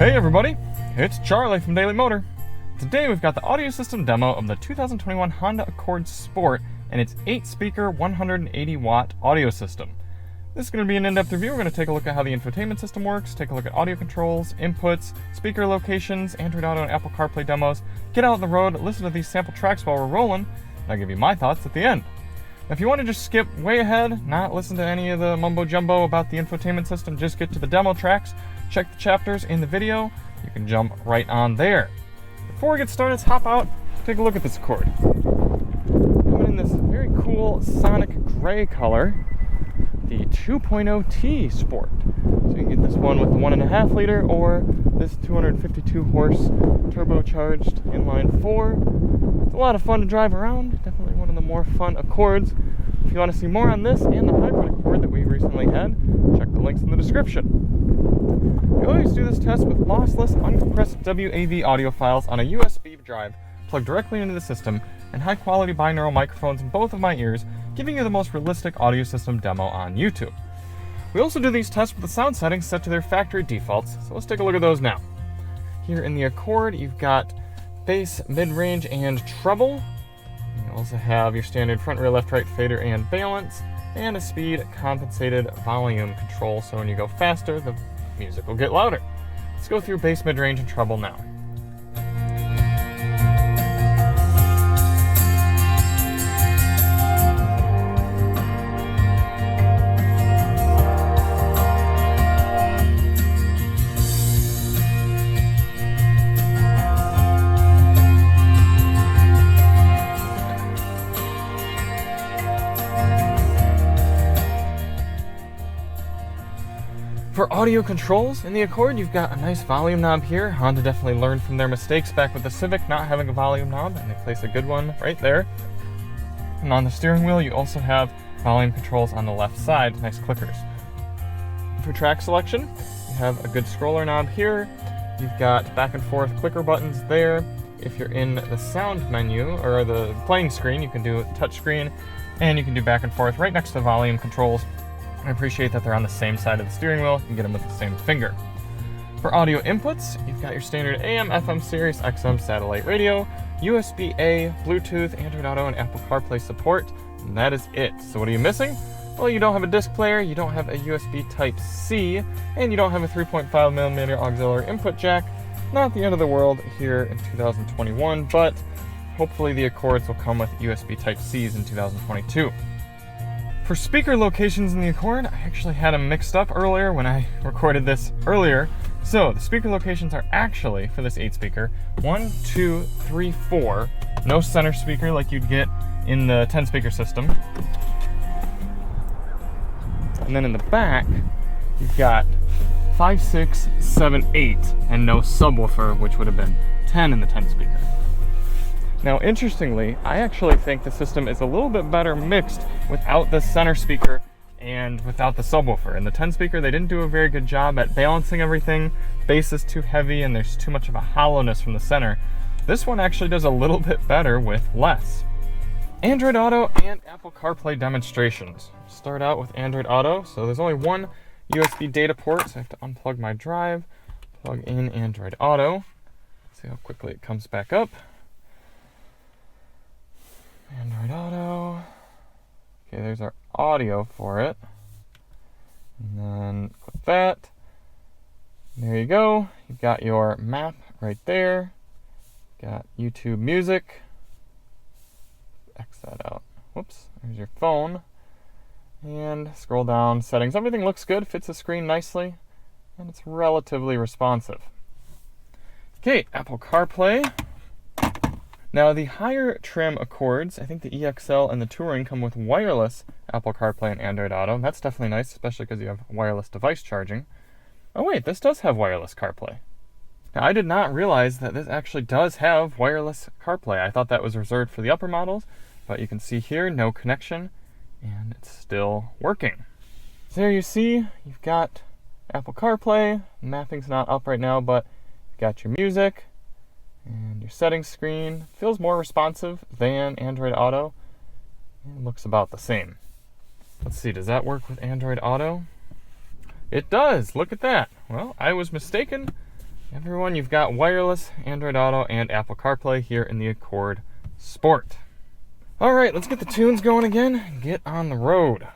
Hey everybody, it's Charlie from Daily Motor. Today we've got the audio system demo of the 2021 Honda Accord Sport and its 8-speaker 180-watt audio system. This is going to be an in-depth review. We're going to take a look at how the infotainment system works, take a look at audio controls, inputs, speaker locations, Android Auto and Apple CarPlay demos, get out on the road, listen to these sample tracks while we're rolling, and I'll give you my thoughts at the end. Now, if you want to just skip way ahead, not listen to any of the mumbo-jumbo about the infotainment system, just get to the demo tracks, check the chapters in the video, you can jump right on there. Before we get started, let's hop out, take a look at this Accord. Coming in this very cool Sonic Gray color, the 2.0T Sport. So you can get this one with the 1.5 liter or this 252 horse turbocharged inline 4. It's a lot of fun to drive around, definitely one of the more fun Accords. If you want to see more on this and the hybrid Accord that we recently had, check the links in the description. We always do this test with lossless, uncompressed WAV audio files on a USB drive plugged directly into the system and high-quality binaural microphones in both of my ears, giving you the most realistic audio system demo on YouTube. We also do these tests with the sound settings set to their factory defaults, so let's take a look at those now. Here in the Accord, you've got bass, mid-range, and treble. You also have your standard front, rear, left, right, fader, and balance, and a speed-compensated volume control, so when you go faster, the music will get louder. Let's go through bass, mid-range, and treble now. For audio controls in the Accord, you've got a nice volume knob here. Honda definitely learned from their mistakes back with the Civic not having a volume knob, and they place a good one right there. And on the steering wheel, you also have volume controls on the left side, nice clickers. For track selection, you have a good scroller knob here. You've got back and forth clicker buttons there. If you're in the sound menu, or the playing screen, you can do touch screen, and you can do back and forth right next to the volume controls. I appreciate that they're on the same side of the steering wheel. You can get them with the same finger. For audio inputs, you've got your standard AM, FM, Sirius, XM, satellite radio, USB-A, Bluetooth, Android Auto, and Apple CarPlay support, and that is it. So what are you missing? Well, you don't have a disc player, you don't have a USB Type-C, and you don't have a 3.5mm auxiliary input jack. Not the end of the world here in 2021, but hopefully the Accords will come with USB Type-Cs in 2022. For speaker locations in the Accord, I actually had them mixed up earlier when I recorded this earlier. So the speaker locations are actually, for this 8-speaker, 1, 2, 3, 4. No center speaker like you'd get in the 10-speaker system. And then in the back, you've got 5, 6, 7, 8, and no subwoofer, which would have been 10 in the 10-speaker. Now, interestingly, I actually think the system is a little bit better mixed without the center speaker and without the subwoofer. In the 10-speaker, they didn't do a very good job at balancing everything. Bass is too heavy and there's too much of a hollowness from the center. This one actually does a little bit better with less. Android Auto and Apple CarPlay demonstrations. Start out with Android Auto. So there's only one USB data port, so I have to unplug my drive, plug in Android Auto. See how quickly it comes back up. Android Auto. Okay, there's our audio for it. And then click that. There you go. You've got your map right there. Got YouTube music. X that out. Whoops. There's your phone. And scroll down. Settings. Everything looks good. Fits the screen nicely. And it's relatively responsive. Okay, Apple CarPlay. Now, the higher trim Accords, I think the EXL and the Touring, come with wireless Apple CarPlay and Android Auto. That's definitely nice, especially because you have wireless device charging. Oh wait, this does have wireless CarPlay. Now, I did not realize that this actually does have wireless CarPlay. I thought that was reserved for the upper models, but you can see here, no connection, and it's still working. So there you see, you've got Apple CarPlay. Mapping's not up right now, but you've got your music. And your settings screen feels more responsive than Android Auto. It looks about the same. Let's see, does that work with Android Auto? It does, look at that. Well, I was mistaken. Everyone, you've got wireless, Android Auto, and Apple CarPlay here in the Accord Sport. Alright, let's get the tunes going again and get on the road.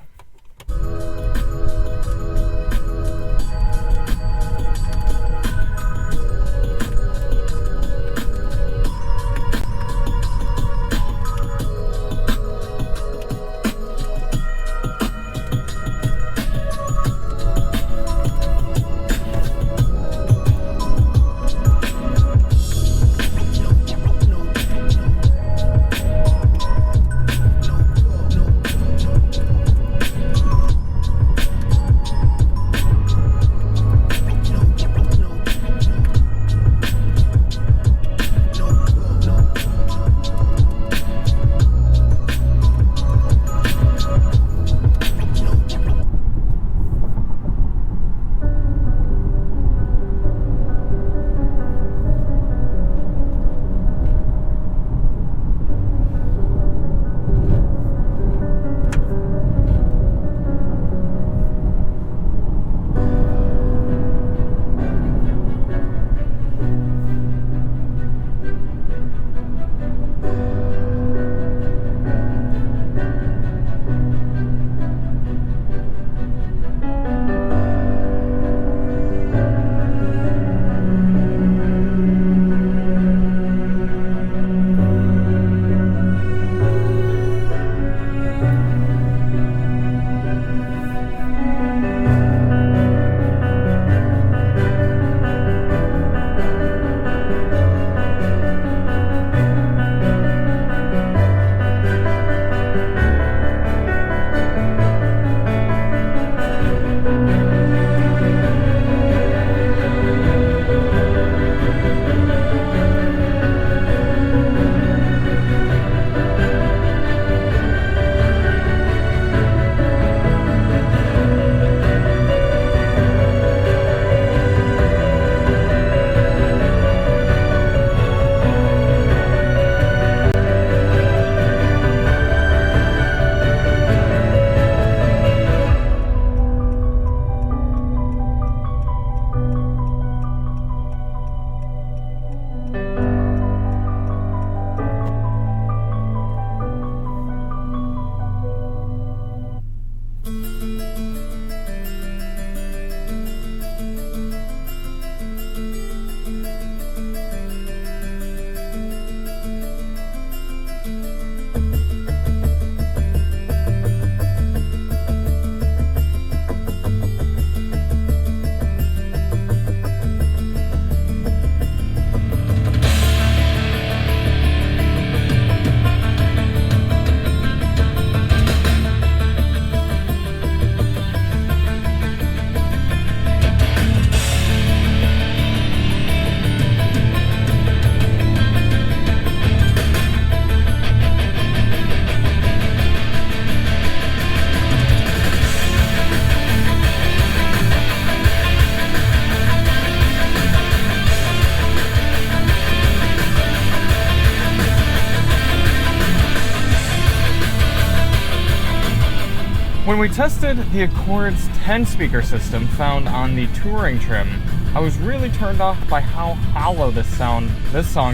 When we tested the Accord's 10-speaker system found on the Touring trim, I was really turned off by how hollow this song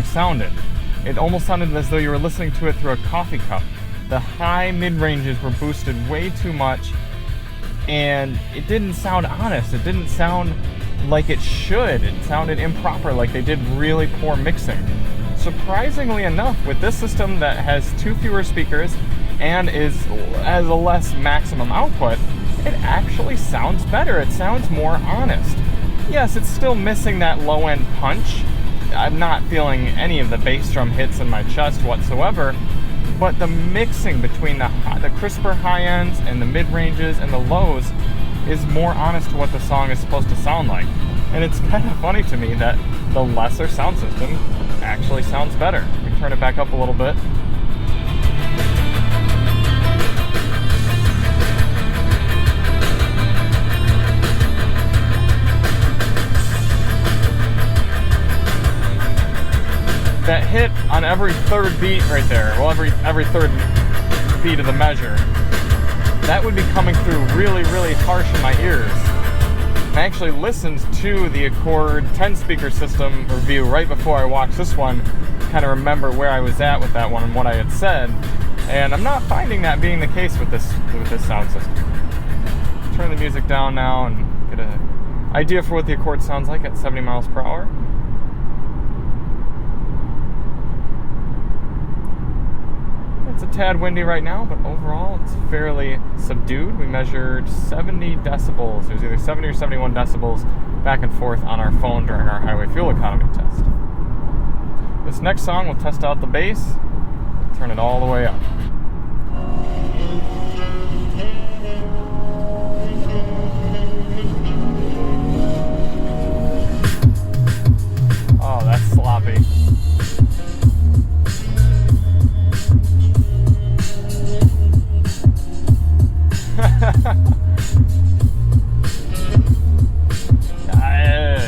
sounded. It almost sounded as though you were listening to it through a coffee cup. The high mid-ranges were boosted way too much, and it didn't sound honest. It didn't sound like it should. It sounded improper, like they did really poor mixing. Surprisingly enough, with this system that has 2 fewer speakers and has a less maximum output, it actually sounds better. It sounds more honest. Yes, it's still missing that low-end punch. I'm not feeling any of the bass drum hits in my chest whatsoever, but the mixing between the crisper high ends and the mid-ranges and the lows is more honest to what the song is supposed to sound like. And it's kind of funny to me that the lesser sound system actually sounds better. Let me turn it back up a little bit. That hit on every third beat right there, well, every third beat of the measure, that would be coming through really, really harsh in my ears. And I actually listened to the Accord 10-speaker system review right before I watched this one, kind of remember where I was at with that one and what I had said. And I'm not finding that being the case with this sound system. Turn the music down now and get an idea for what the Accord sounds like at 70 miles per hour. It's a tad windy right now, but overall it's fairly subdued. We measured 70 decibels. It was either 70 or 71 decibels back and forth on our phone during our highway fuel economy test. This next song will test out the bass, turn it all the way up. Oh, that's sloppy.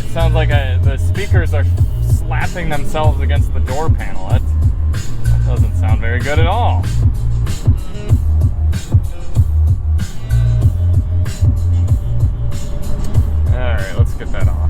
It sounds like the speakers are slapping themselves against the door panel. That doesn't sound very good at all. Alright, let's get that off.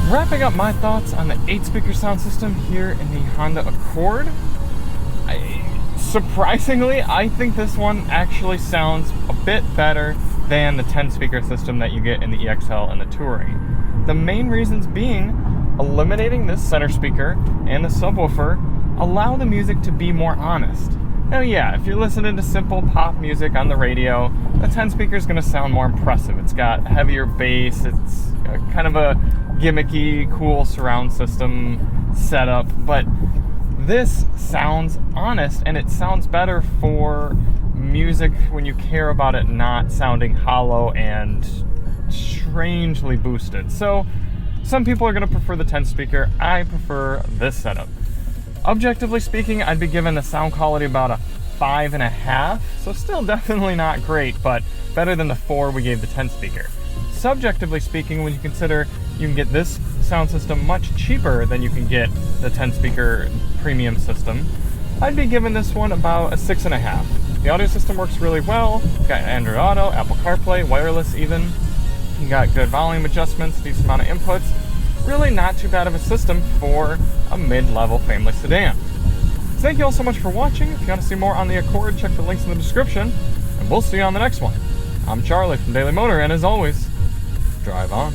Wrapping up my thoughts on the 8-speaker sound system here in the Honda Accord, surprisingly, I think this one actually sounds a bit better than the 10-speaker system that you get in the EXL and the Touring. The main reasons being eliminating this center speaker and the subwoofer allow the music to be more honest. Now yeah, if you're listening to simple pop music on the radio, the 10-speaker is going to sound more impressive. It's got heavier bass, it's kind of a gimmicky, cool surround system setup, but this sounds honest and it sounds better for music when you care about it not sounding hollow and strangely boosted. So some people are going to prefer the 10-speaker. I prefer this setup. Objectively speaking, I'd be giving the sound quality about a 5.5, so still definitely not great, but better than the 4 we gave the 10-speaker. subjectively speaking, when you consider you can get this sound system much cheaper than you can get the 10-speaker premium system, I'd be giving this one about a 6.5. The audio system works really well. You've got Android Auto, Apple CarPlay, wireless even. You got good volume adjustments, decent amount of inputs. Really not too bad of a system for a mid-level family sedan. So thank you all so much for watching. If you want to see more on the Accord, check the links in the description, and we'll see you on the next one. I'm Charlie from Daily Motor, and as always, drive on.